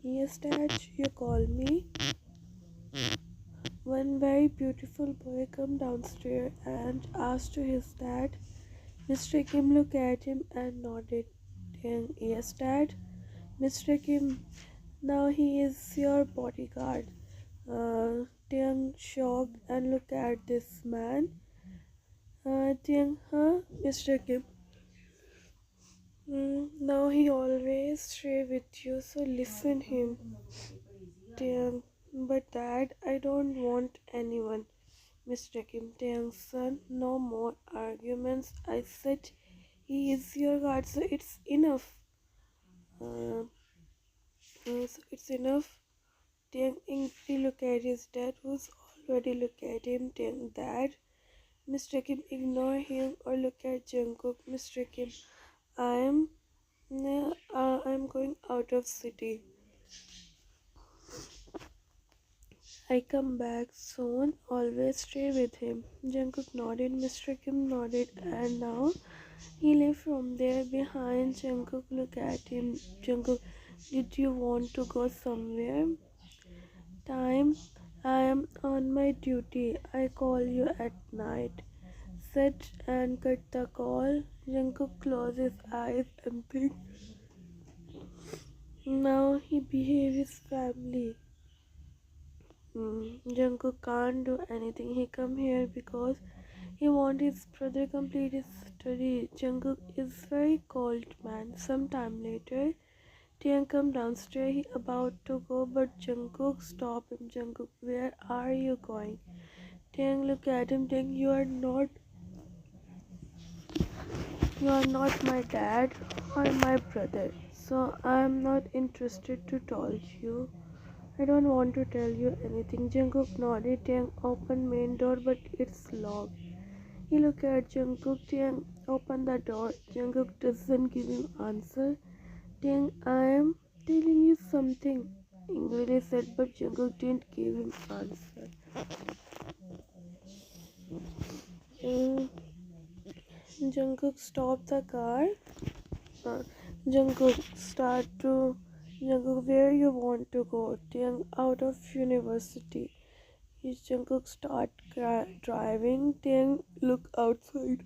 Yes, Dad, you call me. One very beautiful boy come downstairs and asked to his dad. Mr. Kim looked at him and nodded. Yes, Dad. Mr. Kim, now he is your bodyguard. Taehyung shocked and looked at this man. Taehyung, huh? Mr. Kim. Now he always stay with you, so listen him. Taehyung, but Dad, I don't want anyone. Mr. Kim, Taehyung's son, no more arguments. I said he is your guard, so it's enough. Uh, so it's enough. Taehyung angrily look at his dad, who's already look at him. Taehyung, Dad. Mr. Kim, ignore him or look at Jungkook. Mr. Kim, I'm I'm going out of city. I come back soon. Always stay with him. Jungkook nodded. Mr. Kim nodded, and now he left from there. Behind Jungkook, look at him. Jungkook, did you want to go somewhere? Time. I am on my duty. I call you at night. Set and cut the call. Jungkook closed his eyes and think. Now he behaves his family. Jungkook can't do anything. He come here because he wants his brother complete his study. Jungkook is very cold man. Sometime later, Taehyung come downstairs. He about to go, but Jungkook stop him. Jungkook, where are you going? Taehyung look at him. Taehyung, you are not my dad or my brother, so I am not interested to tell you. I don't want to tell you anything. Jungkook nodded. Taehyung opened main door, but it's locked. He looked at Jungkook. Taehyung open the door. Jungkook doesn't give him answer. Taehyung, I am telling you something, angrily said, but Jungkook didn't give him answer. Mm, Jungkook stopped the car. Uh, Jungkook start to Jungkook, where you want to go? Taehyung, out of university. His Jungkook start driving. Taehyung look outside.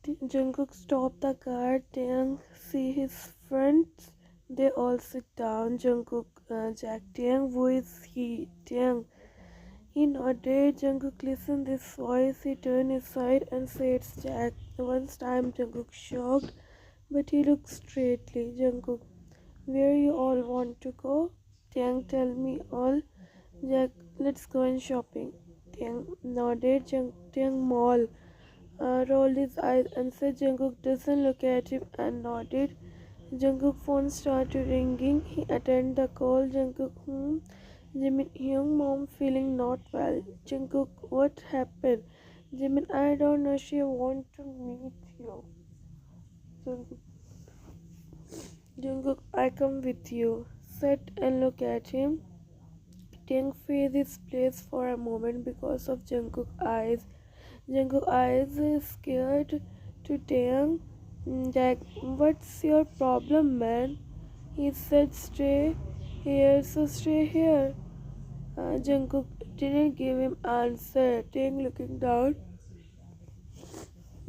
Jungkook stop the car. Taehyung see his friends. They all sit down. Jungkook, Jack, Taehyung, who is he? Taehyung. He nodded. Jungkook listened this voice. He turned aside and said, it's Jack. Once time Jungkook shocked, but he looked straightly. Jungkook, where you all want to go? Taehyung, tell me all. Jack, let's go in shopping. Taehyung nodded. Taehyung mall. Rolled his eyes and said. Jungkook doesn't look at him and nodded. Jungkook's phone started ringing. He attended the call. Jungkook, Jimin, young mom feeling not well. Jungkook, what happened? Jimin, I don't know. She want to meet you. Jungkook, I come with you. Sit and look at him. Taehyung faced this place for a moment because of Jungkook's eyes. Jungkook's eyes is scared to Taehyung. Jack, what's your problem, man? He said, stay here, so stay here. Jungkook didn't give him answer. Taehyung looking down.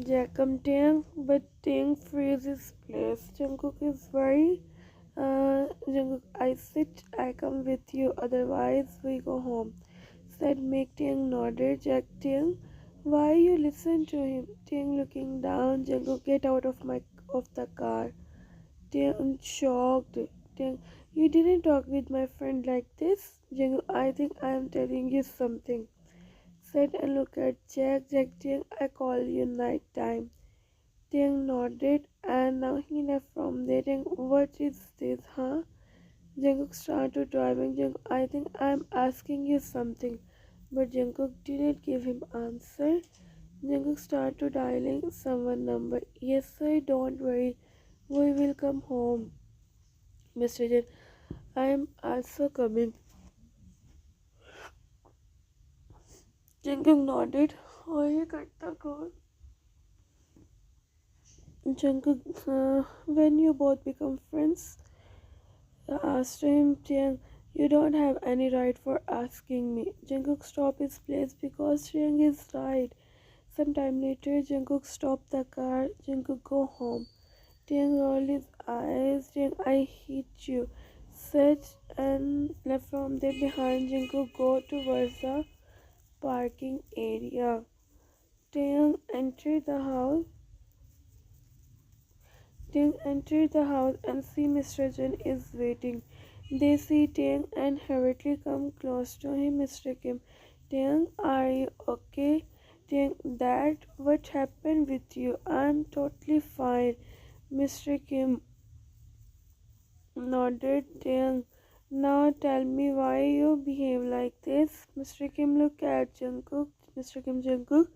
Jack, come Taehyung, but Taehyung freezes place. Jungkook is very. Jungkook, I sit, I come with you. Otherwise, we go home. Said make Taehyung nodded. Jack, Taehyung, why you listen to him? Taehyung looking down. Jungkook, get out of the car. Taehyung shocked. Taehyung, you didn't talk with my friend like this. Jungkook, I think I am telling you something. Said and look at Jack. Jack, Taehyung, I call you night time. Taehyung nodded and now he left from there. Taehyung, what is this, huh? Jungkook started driving. Jungkook, I think I am asking you something. But Jungkook didn't give him answer. Jungkook started dialing someone number. Yes sir, don't worry. We will come home. Mr. Jen, I am also coming. Jungkook nodded. Oh, he cut the call. Jungkook, when you both become friends, asked him, Taehyung, you don't have any right for asking me. Jungkook stopped his place because Taehyung is right. Sometime later, Jungkook stopped the car. Jungkook go home. Taehyung rolled his eyes. Taehyung, I hate you, said, and left from there behind. Jungkook go towards the parking area. Taehyung entered the house. Taehyung entered the house and see Mr. Jin is waiting. They see Taehyung and hurriedly come close to him. Mr. Kim, Taehyung, are you okay? Taehyung, Dad, what happened with you? I'm totally fine. Mr. Kim nodded. Taehyung, now tell me why you behave like this. Mr. Kim looked at Jungkook. Mr. Kim, Jungkook,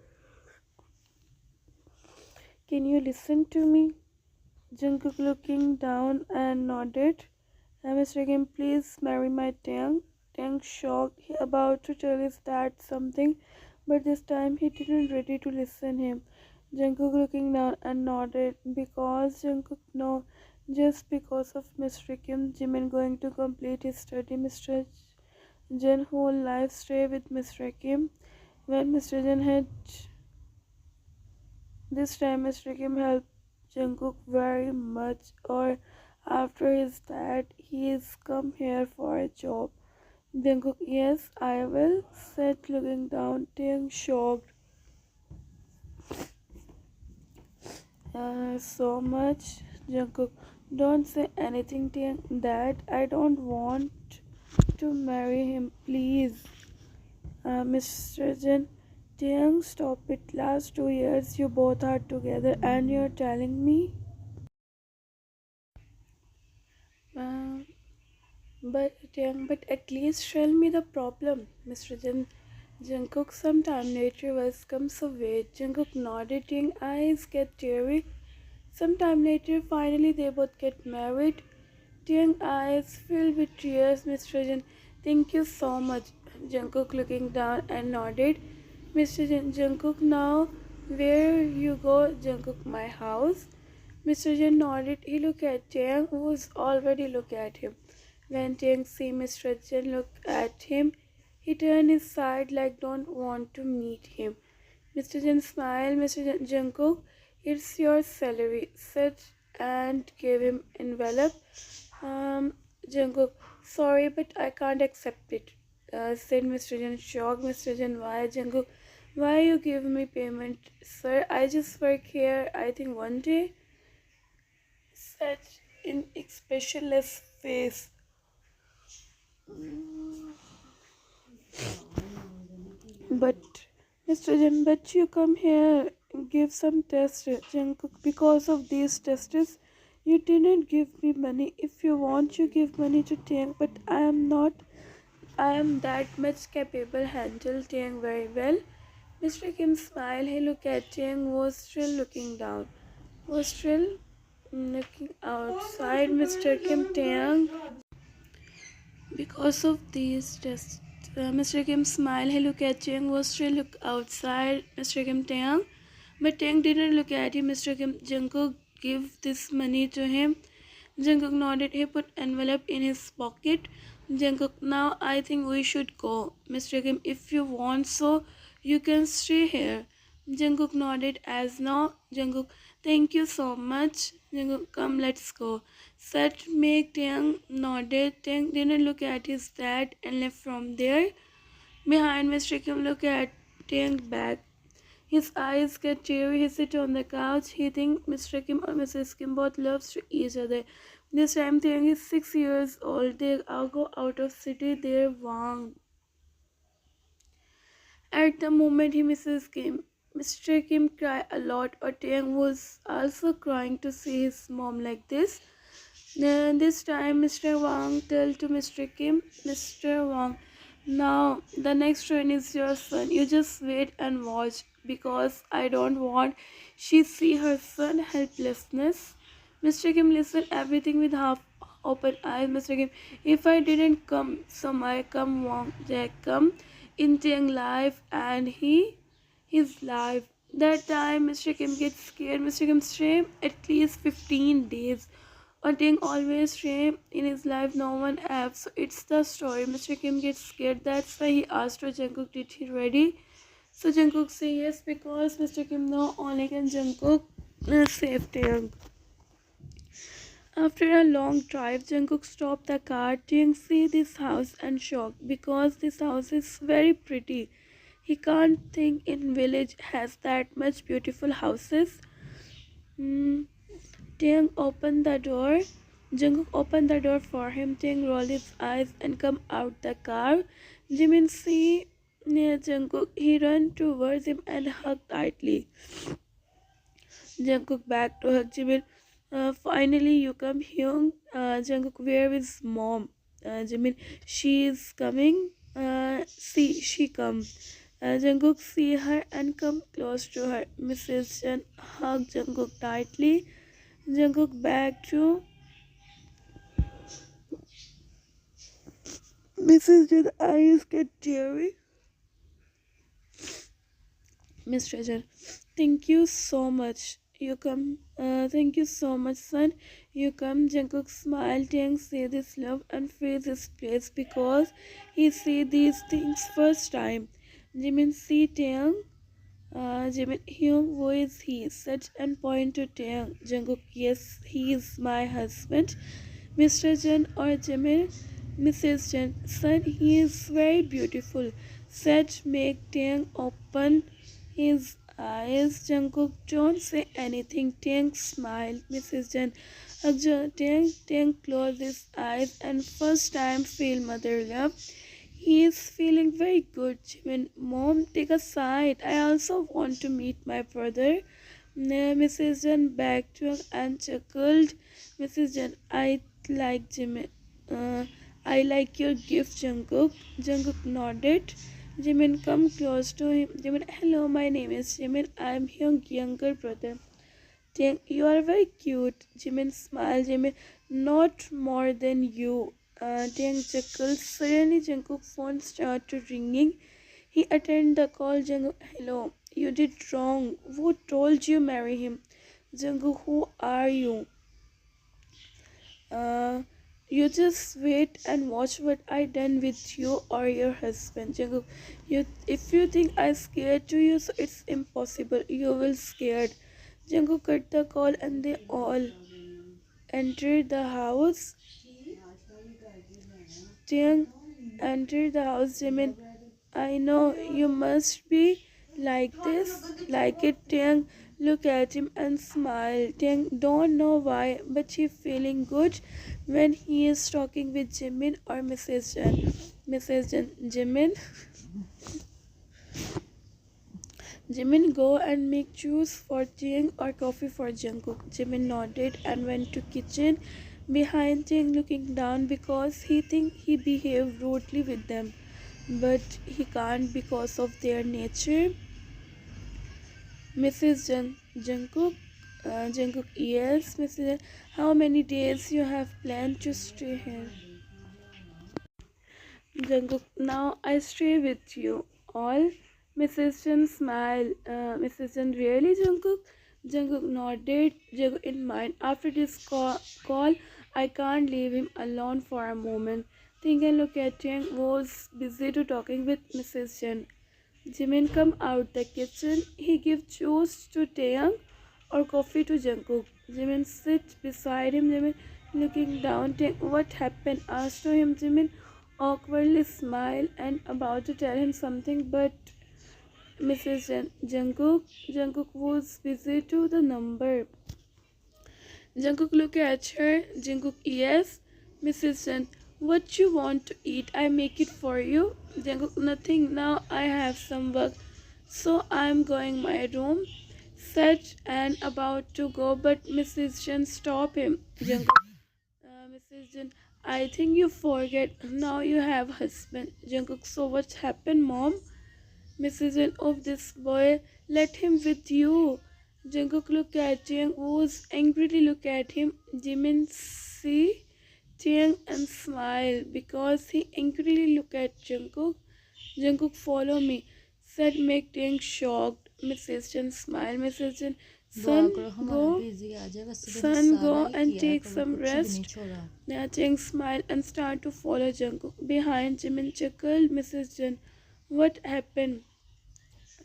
can you listen to me? Jungkook looking down and nodded. Mr. Kim, please marry my Taehyung. Taehyung shocked, he about to tell his dad something, but this time he didn't ready to listen him. Jungkook looking down and nodded because Jungkook know just because of Mr. Kim, Jimin going to complete his study. Mr. Jin whole life stay with Mr. Kim. When Mr. Jin had this time, Mr. Kim helped Jungkook very much. Or after his dad, he is come here for a job. Jungkook, yes, I will, said looking down. Taehyung shocked so much. Jungkook, don't say anything, Taehyung. Dad, I don't want to marry him, please. Mr. Jin, Taehyung, stop it. Last 2 years you both are together and you're telling me. Uh, but at least tell me the problem, Mr. Jin. Jungkook sometime later was comes away. Jungkook nodded, young eyes get teary. Sometime later, finally they both get married. Young eyes filled with tears. Mr. Jin, thank you so much. Jungkook looking down and nodded. Mr. Jin, Jungkook, now where you go? Jungkook, my house. Mr. Jin nodded. He looked at Taehyung, who was already looked at him. When Taehyung see Mr. Jin look at him, he turned his side like don't want to meet him. Mr. Jin smiled. Mr. Jungkook, it's your salary, said and gave him envelope. Jungkook, sorry, but I can't accept it, said Mr. Jin, shocked. Mr. Jin, why? Jungkook, why you give me payment, sir? I just work here, I think one day, said in expressionless face. But Mr. Jen, but you come here, give some tests, Jungkook. Because of these tests, you didn't give me money. If you want, you give money to Taehyung. But I am not. I am that much capable. Handle Taehyung very well. Mr. Kim smiled. He looked at Taehyung, was still looking down. Was still looking outside. Mr. Kim, Taehyung. Because of these tests, Mr. Kim smiled. He looked at Taehyung, was still look outside. Mr. Kim, Taehyung. But Taehyung didn't look at him. Mr. Kim, Jungkook, give this money to him. Jungkook nodded. He put envelope in his pocket. Jungkook, now I think we should go. Mr. Kim, if you want so, you can stay here. Jungkook nodded as no. Jungkook, thank you so much. Jungkook, come, let's go. Said make Taehyung nodded. Taehyung didn't look at his dad and left from there. Behind Mr. Kim looked at Taehyung back. His eyes get teary. He sits on the couch. He thinks Mr. Kim or Mrs. Kim both loves each other. This time Taehyung is 6 years old. They all go out of city. They're Wang. At the moment he misses Kim, Mr. Kim cried a lot. Or Taehyung was also crying to see his mom like this. Then this time Mr. Wang told to Mr. Kim, Mr. Wang, now the next train is your son. You just wait and watch because I don't want she see her son helplessness. Mr. Kim listened everything with half open eyes. Mr. Kim, if I didn't come, somewhere come Wang Jack come in Taehyung life and his life. That time Mr. Kim gets scared. Mr. Kim stray at least 15 days. A thing always stray in his life, no one else. So it's the story. Mr. Kim gets scared. That's why he asked for Jungkook, did he ready? So Jungkook say yes because Mr. Kim know only can Jungkook save Taehyung. After a long drive, Jungkook stopped the car. Taehyung see this house and shocked because this house is very pretty. He can't think in village has that much beautiful houses. Hmm. Taehyung opened the door. Jungkook opened the door for him. Taehyung rolled his eyes and come out the car. Jimin see near Jungkook. He ran towards him and hugged tightly. Jungkook back to hug Jimin. Finally, you come, Hyung. Jungkook, where is mom? Jimin, she is coming. See, she come. Jungkook see her and come close to her. Mrs. Chen hug Jungkook tightly. Jungkook back to Mrs. Chen. Eyes get teary. Mr. Chen, thank you so much. You come. Thank you so much, son. You come. Jungkook smiled. Taehyung see this love and freeze his place because he see these things first time. Jimin see Taehyung. Jimin Hyung, who is he? Said and point to Taehyung. Jungkook, yes, he is my husband. Mr. Chen or Jimin, Mrs. Chen, son, he is very beautiful. Said make Taehyung open his eyes. Jungkook, don't say anything. Taehyung smiled. Mrs. Chen, Taehyung closed his eyes and first time feel mother love. He is feeling very good, Jimin. Mom, take a side. I also want to meet my brother. Mrs. Jan backed and chuckled. Mrs. Jan, I like Jimin. I like your gift, Jungkook. Jungkook nodded. Jimin, come close to him. Jimin, hello, my name is Jimin. I am Hyung's younger brother. You are very cute. Jimin smiled. Jimin, not more than you. Taehyung chuckled. Suddenly, Jungkook's phone started ringing. He attended the call. Jungkook, hello. You did wrong. Who told you marry him? Jungkook, who are you? Uh, you just wait and watch what I done with you or your husband. Jungkook, if you think I scared to you, so it's impossible. You will scared. Jungkook cut the call and they all entered the house. Taehyung entered the house. Jimin, I know you must be like this, like it. Taehyung look at him and smile. Taehyung don't know why, but he feeling good when he is talking with Jimin or Mrs. Jen. Mrs. Jen, Jimin, go and make juice for Taehyung or coffee for Jungkook. Jimin nodded and went to kitchen behind Taehyung looking down because he think he behaved rudely with them. But he can't because of their nature. Mrs. Jungkook, Jungkook, yes, Mrs. Jen, how many days you have planned to stay here? Jungkook, now I stay with you all. Mrs. Chen smiled. Mrs. Chen, really, Jungkook? Jungkook nodded. Jungkook in mind. After this call, I can't leave him alone for a moment. Think and look at him. Was busy to talking with Mrs. Chen. Jimin come out the kitchen. He give juice to Taehyung or coffee to Jungkook. Jimin sit beside him. Jimin looking down. What happened? Asked to him. Jimin awkwardly smiled and about to tell him something, but Mrs. Jungkook was busy to the number. Jungkook look at her. Jungkook, yes. Mrs. Chen, what you want to eat? I make it for you. Jungkook, nothing. Now I have some work, so I'm going my room. Said and about to go, but Mrs. Chen stop him. Jungkook, Mrs. Chen, I think you forget. Now you have husband. Jungkook, so what happened, mom? Mrs. Chen, of this boy, let him with you. Jungkook look at Taehyung, who's angrily look at him. Jimin see Taehyung and smile because he angrily look at Jungkook. Jungkook, follow me. Said make Taehyung shocked. Mrs. Jen smile. Mrs. Jen, दुआ son, करो हमारा go, भी easy आ जाए, वैसे मैंने son, सारा go he and किया है, take कवर some कुछ भी नहीं rest. छोड़ा. Jung smiled and started to follow Jungkook. Behind, Jimin chuckled. Mrs. Jen, what happened?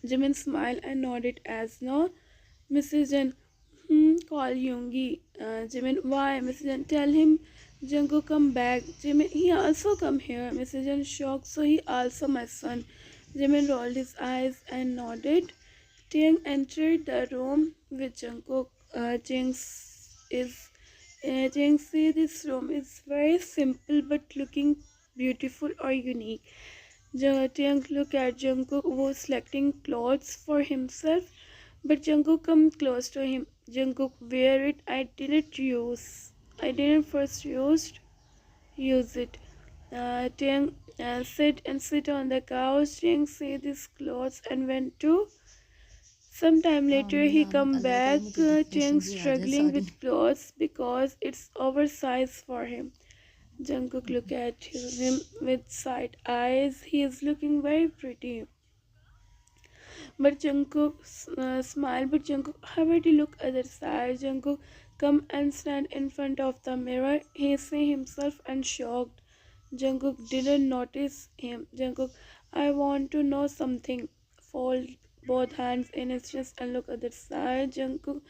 Jimin smiled and nodded as no. Mrs. Jen, call Yungi. Jimin, why? Mrs. Jen, tell him Jungkook come back. Jimin, he also come here. Mrs. Jen shocked, so he also my son. Jimin rolled his eyes and nodded. Taehyung entered the room with Jungkook. Taehyung said this room is very simple but looking beautiful or unique. Taehyung looked at Jungkook who was selecting clothes for himself, but Jungkook come close to him. Jungkook, wear it. I didn't first use it. Taehyung sit on the couch. Taehyung said his clothes and went to. Some time later आमीन he आमीन, come अल्लाह करे back, मुझे Taehyung depression भी आ जाए struggling सारी. with clothes because it's oversized for him. Jungkook looked at him with side eyes. He is looking very pretty. But Jungkook smiled. But Jungkook already look other side. Jungkook come and stand in front of the mirror. He see himself and shocked. Jungkook didn't notice him. Jungkook, I want to know something. Fold both hands in his chest and look other side. Jungkook,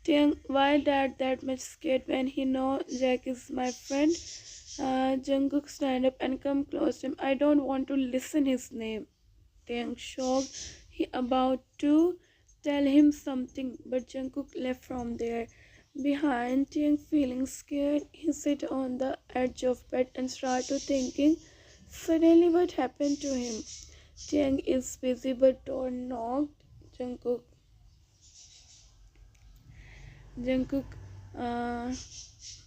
Taehyung, why dad that much scared when he know Jack is my friend? Jungkook stand up and come close to him. I don't want to listen his name. Taehyung shocked. He about to tell him something, but Jungkook left from there. Behind, Taehyung feeling scared, he sit on the edge of bed and started thinking. Suddenly, what happened to him? Taehyung is busy, but door knocked. Jungkook, uh,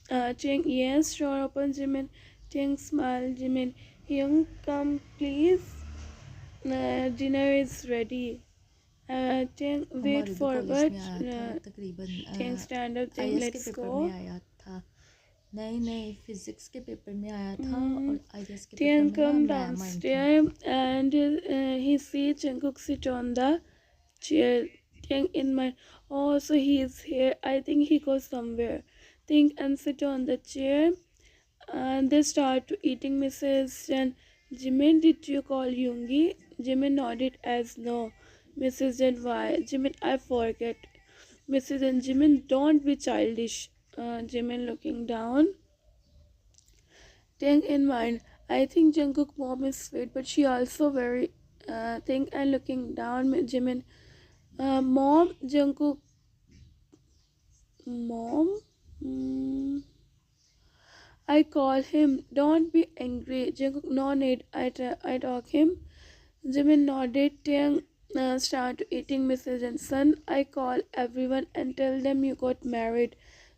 Taehyung, yes, sure, open Jimin. Taehyung smiled. Jimin, Hyung, come please. Dinner is ready. Wait हमारे भी for college what? में आया था तकरीबन. Think stand up, think IAS के let's paper में go. आया था. नहीं नहीं, फिजिक्स के पेपर में आया था और आईएएस के पेपर Tian में ना come मैम आई थी. downstairs and he see Jungkook sit on the chair. Tian in my, oh, so he is here. I think he goes somewhere. Think and sit on the chair. And they start to eating. Mrs. Jen, Jimin, did you call Yungi? Jimin nodded as no. Mrs. Jen, why? Jimin, I forget. Mrs. Jen, Jimin, don't be childish. Jimin looking down. Taehyung in mind. I think Jungkook mom is sweet, but she also very think and looking down. Jimin, mom, Jungkook, mom. I call him. Don't be angry. Jungkook, no need. I talk him. Jimin nodded. Taehyung started eating Mrs. and son. I call everyone and tell them you got married.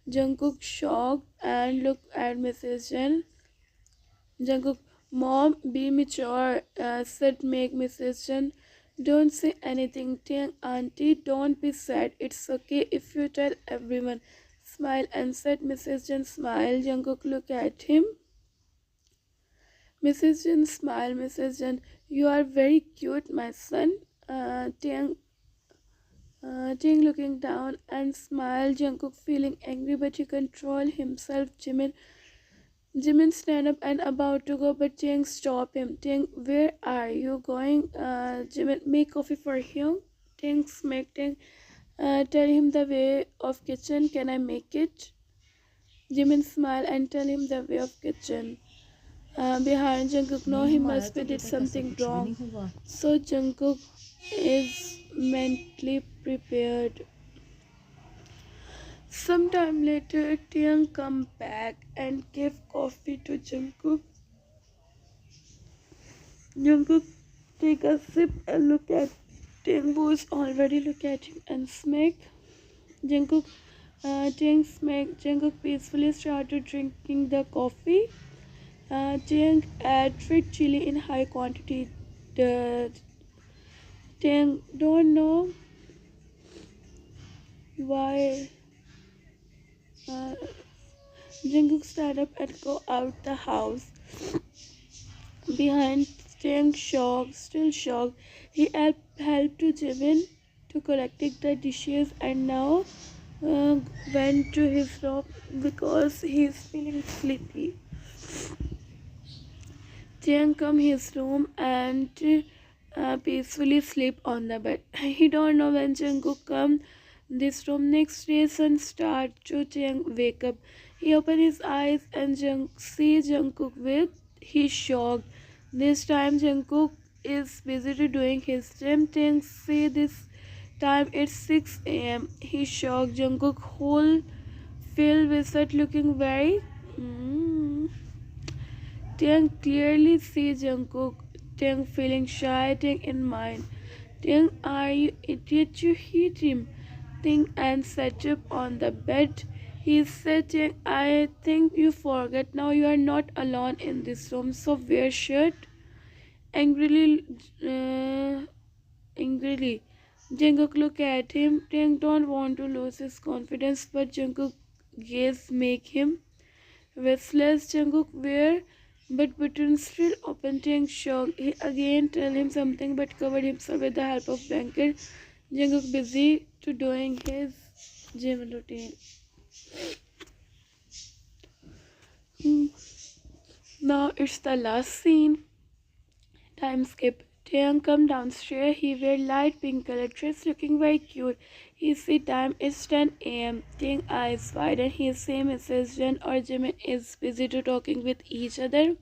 Jungkook shocked and looked at Mrs. Jen. Jungkook, mom, be mature, said make Mrs. Jen. Don't say anything. Taehyung, auntie, don't be sad. It's okay if you tell everyone. Smile and said Mrs. Jen smile. Jungkook look at him. Mrs. Jen smile. Mrs. Jen, you are very cute, my son. Taehyung looking down and smile. Jungkook feeling angry, but he control himself. Jimin stand up and about to go, but Taehyung stop him. Taehyung, where are you going? Jimin, make coffee for him. Taehyung smack Taehyung. Tell him the way of kitchen. Can I make it? Jimin smile and tell him the way of kitchen. Behind Jungkook, no, नहीं he हमारा must तो be अभी did तक ऐसा something कुछ भी wrong. नहीं हुआ. So Jungkook is mentally prepared. Sometime later, Taehyung come back and gave coffee to Jungkook. Jungkook take a sip and look at Taehyung, who is already look at him and smack. Jungkook, Taehyung smack. Jungkook peacefully started drinking the coffee. Taehyung add red chili in high quantity. The Taehyung don't know why. Uh, Jungkook stand up and go out the house. Behind, Taehyung shocked, still shocked. He helped helped to Jimin to collecting the dishes, and now uh, went to his room because he's feeling sleepy. Jian come his room and peacefully sleep on the bed. He don't know when Jungkook come this room. Next day, sun start to Jian wake up. He open his eyes and see Jungkook with. He shocked. This time Jungkook is busy to doing his gym things. See this time it's 6 a.m. He shocked. Jungkook whole filled with that looking very. Taehyung clearly sees Jungkook. Taehyung feeling shy, Taehyung in mind. Taehyung, are you idiot? You hit him. Think and sat up on the bed. He said, Taehyung, I think you forget. Now you are not alone in this room, so wear shirt. Angrily, angrily. Jungkook look at him. Taehyung don't want to lose his confidence, but Jungkook gaze make him restless. Jungkook wear but button still open. Taehyung shocked. He again tell him something but covered himself with the help of blanket. Jungkook busy to doing his gym routine. Now it's the last scene. Time skip. Taehyung come downstairs. He wear light pink color dress looking very cute. He see time is 10 a.m. Taehyung eyes wide and he see Mrs. Jen or Jimin is busy to talking with each other.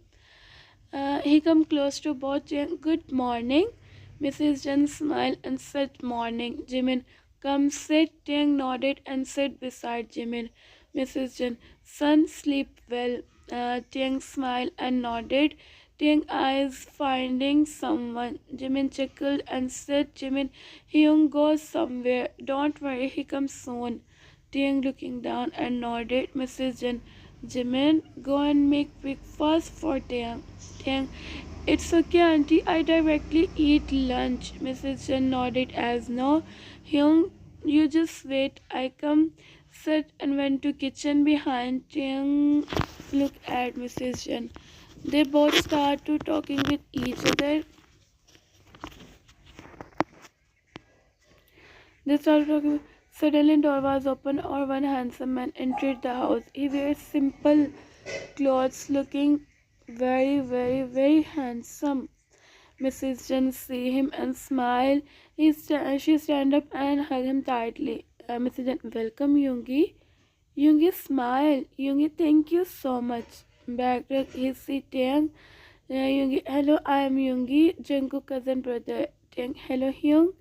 He come close to both Jen. Good morning. Mrs. Jen smiled and said morning. Jimin, come sit. Taehyung nodded and sat beside Jimin. Mrs. Jen, son, sleep well. Taehyung smiled and nodded. Taehyung eyes finding someone. Jimin chuckled and said, Jimin, Hyung goes somewhere. Don't worry, he comes soon. Taehyung looking down and nodded. Mrs. Jen, Jimin, go and make breakfast for Taehyung. Taehyung, it's okay, auntie. I directly eat lunch. Mrs. Jen nodded as no. Hyung, you just wait. I come, sat and went to kitchen behind. Taehyung looked at Mrs. Jen. They both start to talking with each other. They started talking. Suddenly, door was open, or one handsome man entered the house. He wears simple clothes, looking very, very, very handsome. Mrs. Jen see him and smile. She stand up and hug him tightly. Mrs. Jen, welcome, Yungi. Yungi smile. Yungi, thank you so much. Back to his seat, Taehyung. Yungi, hello, I am Yungi, Jungkook cousin brother. Taehyung, hello, Hyung.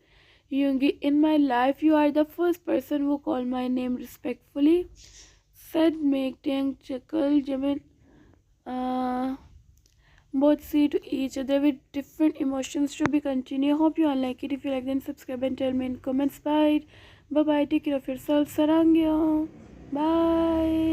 Yungi, in my life, you are the first person who called my name respectfully. Said make Taehyung chuckle. Jimin, both see to each other with different emotions to be continued. Hope you all like it. If you like, then subscribe and tell me in comments. Bye. Bye bye. Take care of yourself. Sarangyo. Bye.